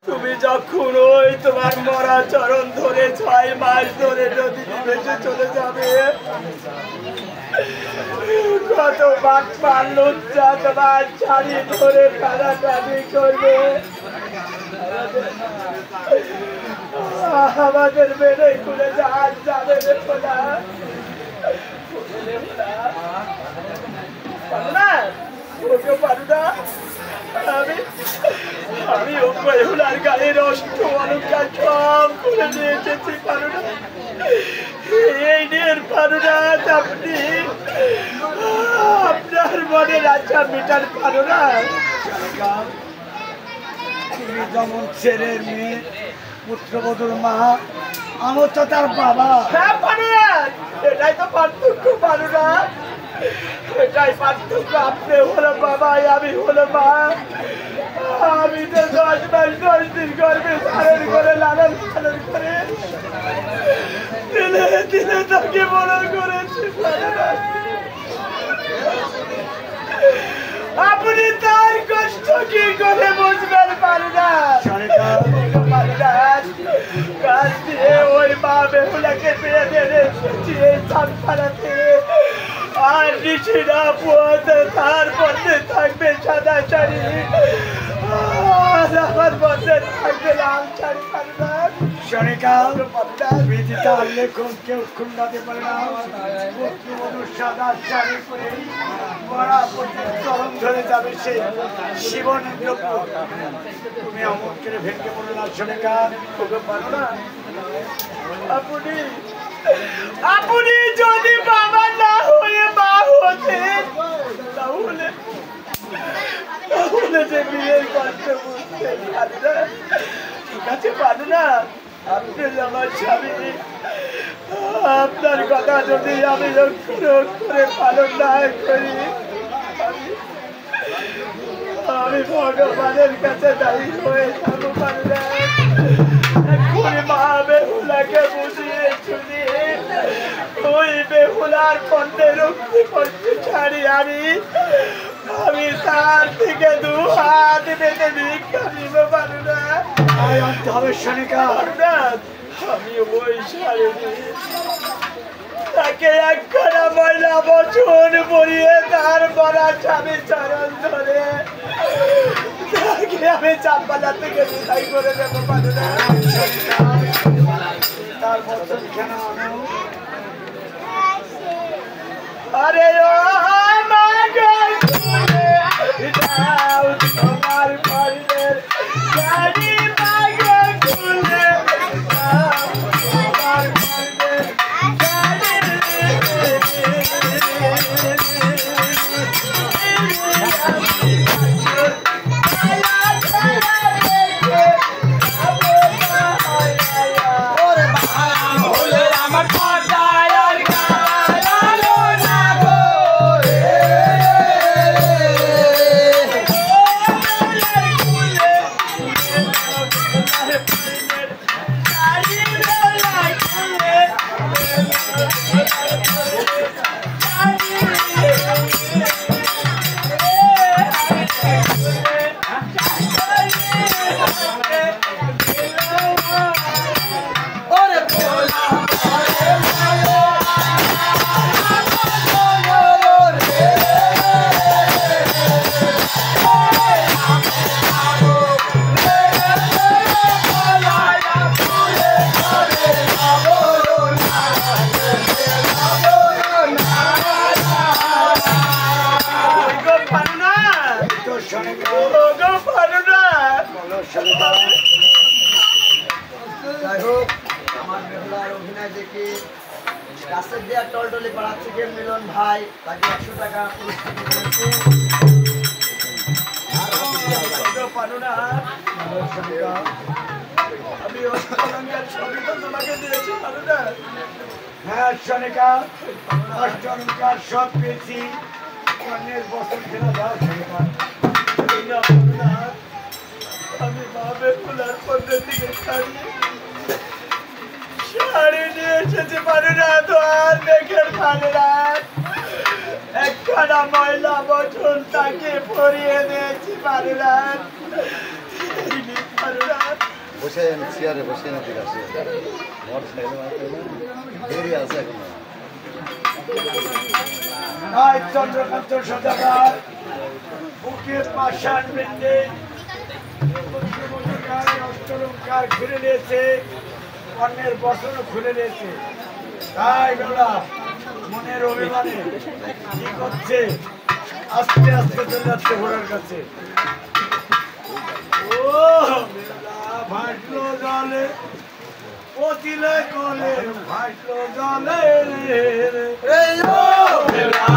তুমি যখন ওই তোমার মরা চরণ ধরে 6 মাস ধরে নদীতে ভেসে চলে যাবে, কত বাটপার লজ্জা তোমার ছাড়ি ধরে টানাটানি করবে, আমাদের মেরে খুলে জাহাজ যাবে না। আমি বেহুলার গায়ের অষ্ট অলঙ্কার সব করে নিয়ে এসেছি। পারুনা, এই নিয়ে পারুনা আপনি আপনার মনের আশা মেটার পারুনা। তুমি যেমন ছেলের মেয়ে, পুত্রবধূর মা, আমার তো তার বাবা। হ্যাঁ পারুনা, এটাই তো পার্থক্য পারুনা, এটাই পার্থক্য। আপনি হলো বাবা, আমি হলো মা। আমি তো 10 মাস 10 দিন গর্ভে ধারণ করে লালন পালন করে দিলে দিলে তাকে বড় করেছি। আপনি তার কষ্ট কি করে বুঝবেন পারুনা? কাজ দিয়ে ওই মা বেহুলাকে পেয়ে দেবে ছাড়াতে, আর নিচে না পোয়াতে তার মধ্যে থাকবে সাদা শাড়ি, আর আমার মধ্যে থাকবে লাল শাড়ি। পারুনা কেউ খুন্ডাতে পারে না। সাদা শাড়ি পরে চরম ধরে যাবে সেই জীবনের দ্রব্য। তুমি অমন করে ভেঙে পড়ো না সোনিকা। পারুনা, আপনি যদি বাবা না হয়ে মা হতেন তাহলে যে বিয়ের কষ্ট বুঝতেন। ঠিক আছে পারুনা, আপনি আমার স্বামী, আপনার কথা যদি আমি অক্ষর করে পালন না করি, আমি ভগবানের কাছে দায়ী হয়ে যাবো। পারুনা, এক্ষুনি মা বেহুলাকে বুঝিয়ে শুনিয়ে ওই বেহুলার কণ্ঠে রক্তি করতে ছাড়ি আমি তার থেকে 2 হাত বেঁধে ভিক্ষা দিব। পারুনা, হবে সোনিকা। আমি ওই শাড়ি তাকে একখানা ময়লা বচন পরিয়ে তার বড়া স্বামী চরণ ধরে তাকে আমি চাপালা থেকে বিদায় করে দেবো। পারুনা, তার বচন কেন আনো? আরে ও মা গো, দাও তোমার পরের শাড়ি মা গো খুলে, দাও তোমার পরের যাই হোক, আমার বেহুলার অভিনয় দেখে কাছের দেওয়া টলটলি পাড়া থেকে মিলন ভাই তাকে 100 টাকা পুরস্কার দিয়েছে। আমি অলঙ্কার সবই তো তোমাকে দিয়েছি। পারুনা, হ্যাঁ সোনিকা, অলঙ্কার সব পেয়েছি। কন্যের বছর ফেরা দাও সোনিকা। আমি মা বেহুলার পণ্যের দিকে শাড়ি নিয়ে এসেছি। পারুনা, তো আর দেখেন পারুনা, একখানা ময়লা বচন তাকে পরিয়ে দিয়েছি। পারুনা, বসে চেয়ারে বসে না ঠিক আছে মোটর সাইকেল দেরি আছে এখন চন্দ্রকান্ত সদাগর বুকের পাষাণ বৃন্দে অষ্টলঙ্কার খুলে নিয়েছে, অন্যের বসনও খুলে নিয়েছে। তাই বেলা মনের অভিমানে কি করছে, আস্তে আস্তে চলে যাচ্ছে ঘোড়ার কাছে। ও ভাসলো জলে পতিলে কলে, ভাসলো জলে রে ও বেলা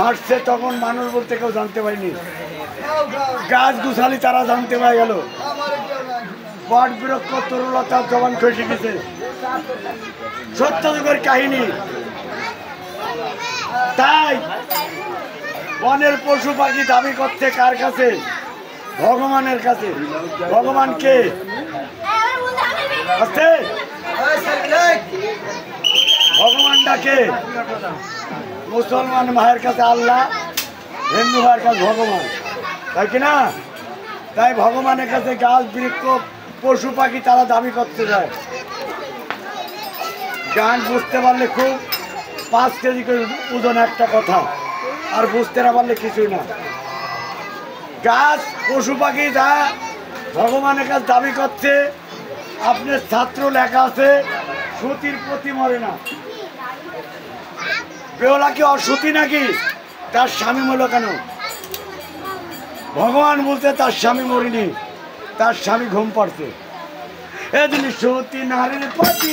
ভাসছে তখন মানুষ বলতে কেউ জানতে পারেনি, গাছ গুছালি তারা জানতে পারে গেল, বট বৃক্ষ তরুলতা জবান খসে গেছে। সত্য যুগের কাহিনী। তাই বনের পশু পাখি দাবি করছে কার কাছে? ভগবানের কাছে। ভগবান কে আছে? ভগবানটা কে? মুসলমান ভাইয়ের কাছে আল্লাহ, হিন্দু ভাইয়ের কাছে ভগবান, তাই কিনা? তাই ভগবানের কাছে গাছ বৃক্ষ পশু পাখি তারা দাবি করতে যায়। গান বুঝতে পারলে খুব 5 কেজি করে ওজন একটা কথা, আর বুঝতে না পারলে কিছুই না। গাছ পশু পাখি যা ভগবানের কাছে দাবি করছে। আপনার ছাত্র লেখা আছে সতীর প্রতি মরে না। বেওলা কি অসতী নাকি? তার স্বামী মরল কেন? ভগবান বলতে তার স্বামী মরিনি, তার স্বামী ঘুম পড়ছে। এদিন সতী নারীর প্রতি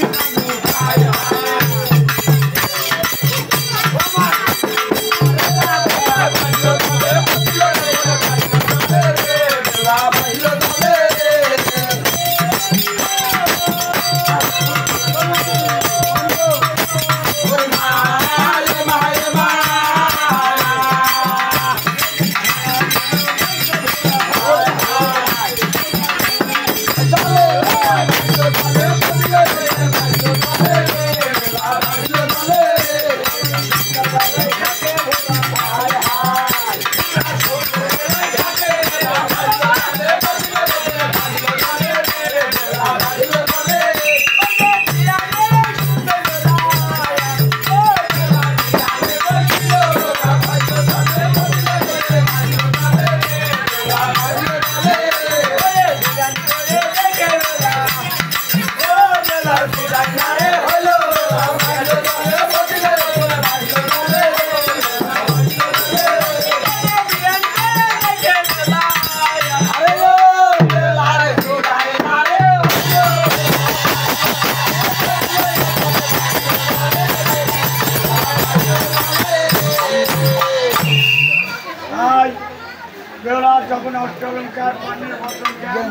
অষ্টলঙ্কার পানের মতন জ্ঞান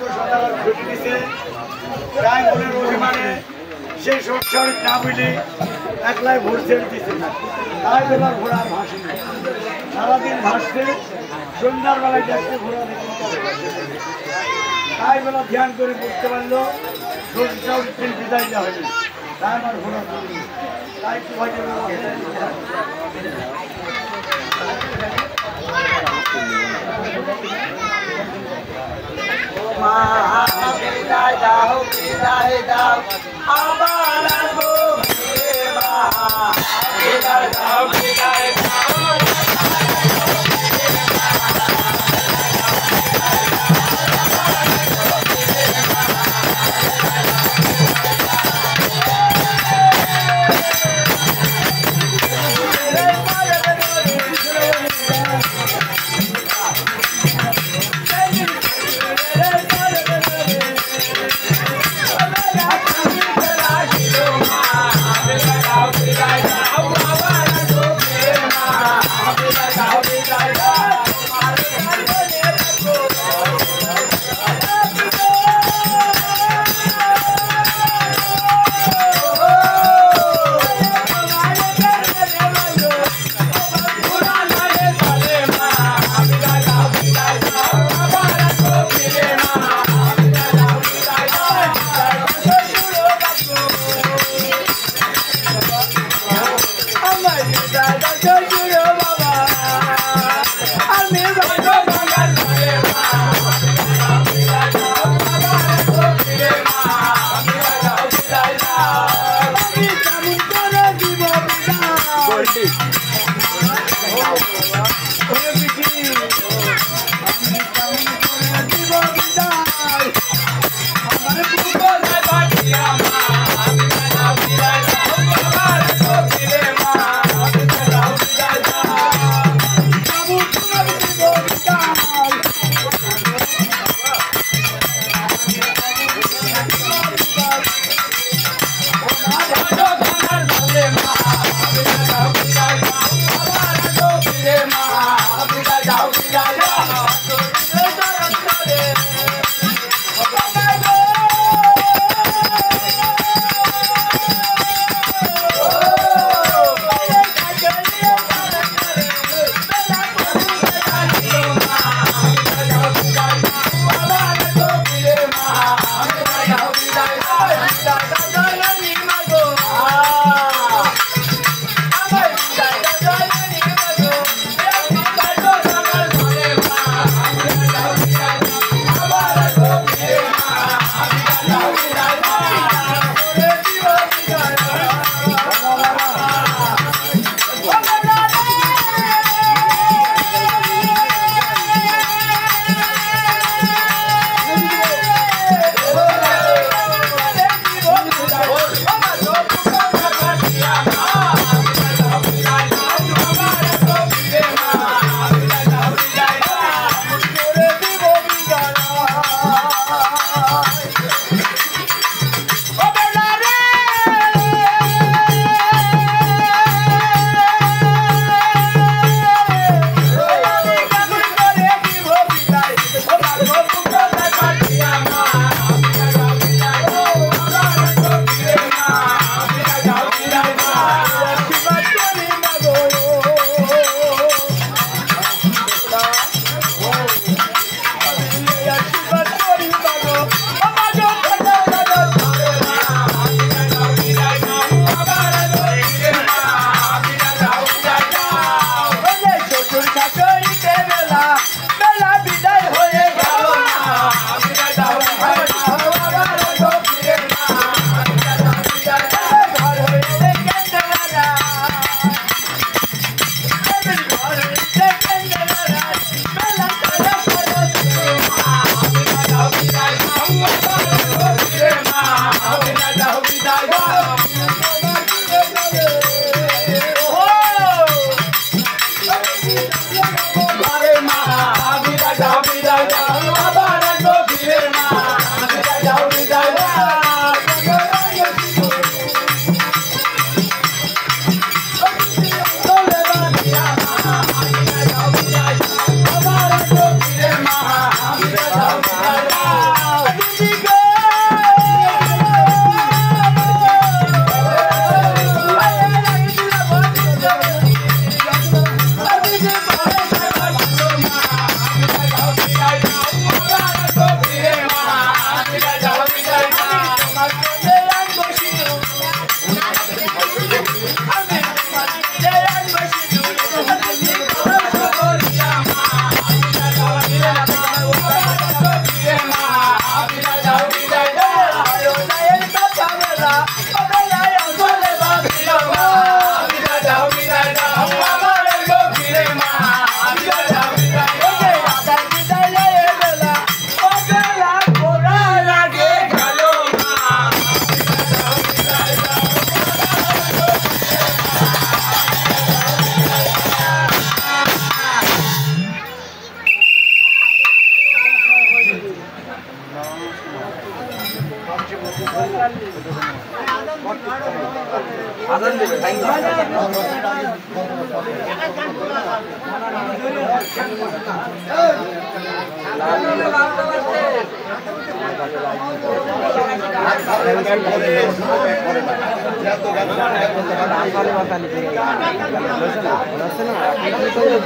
সদাগর ঘুরে দিছে তাই মনের অভিমানে সেই সচ্ছর না বুঝলি একলাই ভোর ছেড়ে দিছে তাই বেলার ঘোড়া ভাসেনি সারাদিন ভাসছে সন্ধ্যার বেলায় দেখতে ঘোড়া দেখতে তাই বেলা ধ্যান করে বুঝতে পারলো সূর্যটাও দিন বিদায় দেওয়া হয়নি তাই আমার ঘোড়া চলল তাই কি হয় বিদায় দাও বিদায় দাও আমার গো মা বিদায় দাও বিদায় দাও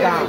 গান